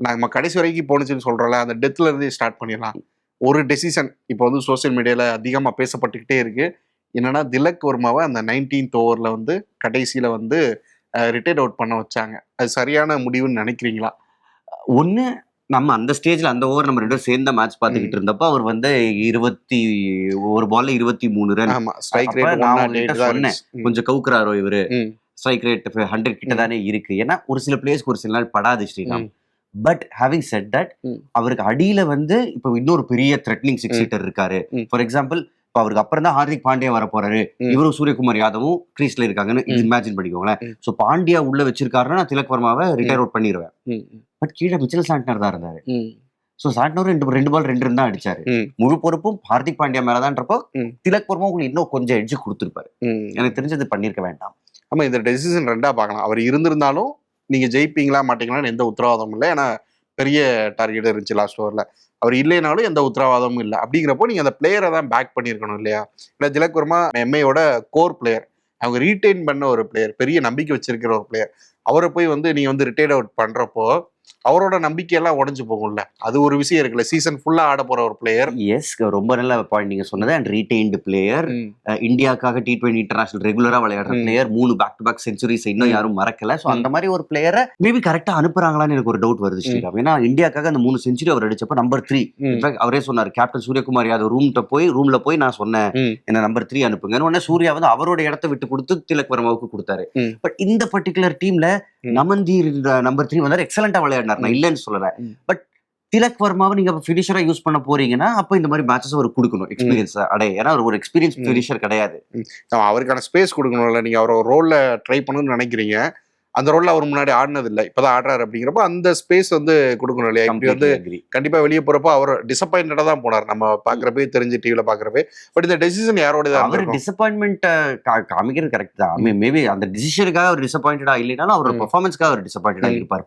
நம்ம கடைசி வரைக்கும் போணுச்சுன்னு சொல்றோம்ல, அந்த டெத்ல இருந்து ஸ்டார்ட் பண்ணிடலாம். ஒரு டெசிஷன் இப்போ வந்து சோசியல் மீடியால அதிகமா பேசப்பட்டுக்கிட்டே இருக்கு. என்னன்னா, திலக் வர்மாவ அந்த 19த் ஓவர்ல வந்து கடைசியில வந்து ரிட்டயர்ட் அவுட் பண்ண வச்சாங்க. அது சரியான முடிவுன்னு நினைக்கிறீங்களா? ஒண்ணு நம்ம அந்த ஸ்டேஜ்ல அந்த ஓவர் நம்ம 2 பேரும் சேர்ந்த மேட்ச் பார்த்துக்கிட்டு இருந்தப்ப, அவர் வந்து 21 பால்ல 23 ரன். ஆமா. ஸ்ட்ரைக் அப்ப ரேட் நான் 108 உங்ககிட்ட தான் சொன்னேன், இருந்துச்சு. கொஞ்சம் கவுக்குறாரோ இவரு. ம். ஸ்ட்ரைக் ரேட் 100 கிட்ட தானே இருக்கு. ஏன்னா ஒரு சில பிளேயர்ஸ்க்கு ஒரு சில நாள் படாது ஸ்ரீராம். ம். பட் ஹேவிங் செட் தட், ம். அவருக்கு அடியில வந்து இப்போ இன்னொரு பெரிய த்ரெட்னிங் சிக்ஸ் ம். ஹிட்டர் இருக்காரு. ம். ஃபார் எக்ஸாம்பிள், இப்போ அவருக்கு அப்புறம் தான் ஹார்திக் பாண்டியா வர போறாரு. ம். இவரும் சூரியகுமார் யாதவும் கிரீஸ்ல இருக்காங்கன்னு ம். இமேஜின் பண்ணிக்கோங்களேன். ம். ஸோ பாண்டியா உள்ள வச்சிருக்காருன்னா நான் திலக் வர்மாவை ரிட்டையர் அவுட் பண்ணிடுவேன். ம். பட் கீழே மிச்சல் சாண்ட்னர் தான் இருந்தாரு. ம். ஸோ சாண்ட்னர் ரெண்டு பால் 2 ரன் தான் அடிச்சாரு. ம். முழு பொறுப்பும் ஹார்திக் பாண்டியா மேலதான்றப்போ ம். திலக் வர்மா உங்களுக்கு இன்னும் கொஞ்சம் எட்ஜ் கொடுத்துருப்பாரு. ம். எனக்கு தெரிஞ்சது பண்ணிருக்க வேண்டாம். ஆமா, இந்த டெசிஷன் 2ஆ பார்க்கலாம். அவர் இருந்திருந்தாலும் நீங்க ஜெயிப்பீங்களா மாட்டீங்களான்னு எந்த உத்தரவாதமும் இல்ல. ஏன்னா பெரிய டார்கெட் இருந்துச்சு லாஸ்ட் ஓவர்ல. அவர் இல்லைனாலும் எந்த உத்தரவாதமும் இல்ல. அப்படிங்கிறப்போ நீங்க அந்த பிளேயரை தான் பேக் பண்ணியிருக்கணும் இல்லையா? ஏன்னா திலக் வர்மா எம்ஐயோட கோர் பிளேயர். அவங்க ரீட்டைன் பண்ண ஒரு பிளேயர். பெரிய நம்பிக்கை வச்சிருக்கிற ஒரு பிளேயர். அவரை போய் வந்து நீங்க வந்து ரிட்டையர்ட் அவுட் பண்றப்போ அவரோட நம்பிக்கையெல்லாம் உடஞ்சு போகும்ல. அது ஒரு விஷயம் இருக்குல்ல. சீசன் ஃபுல்லா ஆட போற ஒரு பிளேயர். எஸ், ரொம்ப நல்ல பாயிண்ட் நீங்க சொன்னது. அண்ட் ரீடைன்டு பிளேயர், ம். இந்தியாக்காக T20 இன்டர்நேஷனல் ரெகுலரா விளையாடுற ம். Player, 3 back to back centuries இன்னும் யாரும் மறக்கல. ஸோ அந்த மாதிரி ஒரு பிளேயரை மேபி கரெக்டா அனுப்புறாங்களான்னு எனக்கு ஒரு டவுட் வருது ஸ்ரீராம். ஏன்னா இந்தியாக்காக அந்த 3 செஞ்சுரி அவர் அடிச்சப்ப நம்பர் 3, இன்ஃபேக்ட் அவரே சொன்னார், கேப்டன் சூரியகுமார் யாதவ் ரூம்ல போய் நான் சொன்னேன், என்ன நம்பர் 3 அனுப்புங்கன்னு. உடனே சூர்யா வந்து அவரோட இடத்த விட்டு கொடுத்து திலக் வர்மாவுக்கு கொடுத்தாரு. பட் இந்த பர்டிகுலர் டீம்ல நமந்தீர் நம்பர் 3 வந்தாரு, எக்ஸலண்டா விளையாடினார், நான் இல்லைன்னு சொல்லல. பட் திலக் வர்மாவை நீங்க ஃபினிஷரா யூஸ் பண்ண போறீங்கன்னா அப்ப இந்த மாதிரி மேட்சஸ் அவர் கொடுக்கணும், எக்ஸ்பீரியன்ஸ் அடைய. ஏன்னா ஒரு எக்ஸ்பீரியன்ஸ் ஃபினிஷர் கிடையாது. அவருக்கான ஸ்பேஸ் கொடுக்கணும்ல. நீங்க அவர் ஒரு ரோல்ல ட்ரை பண்ணணும்னு நினைக்கிறீங்க. அந்த ரோல்ல அவர் முன்னாடி ஆடினது இல்லை, இப்பதான் ஆடுறாரு. அப்படிங்கிறப்ப அந்த ஸ்பேஸ் வந்து கொடுக்கணும் இல்லையா? இப்படி வந்து கண்டிப்பா வெளியே போறப்போ அவர் டிசப்பாயிண்டடா தான் போனார், நம்ம பாக்குறப்பே தெரிஞ்சு டிவில பாக்குறப்பே. பட் இந்த டெசிஷன் யாரோட தான்? அவர் டிசப்பாயின்மெண்ட் காமிக்கிறது கரெக்ட் தான். மேபி அந்த டிசிஷனுக்காக அவர் டிசப்பாயிண்டடா இல்லைனாலும் அவரோட பெர்ஃபார்மன்ஸ்க்காக அவர் டிசப்பாயிண்டடா இருப்பார்.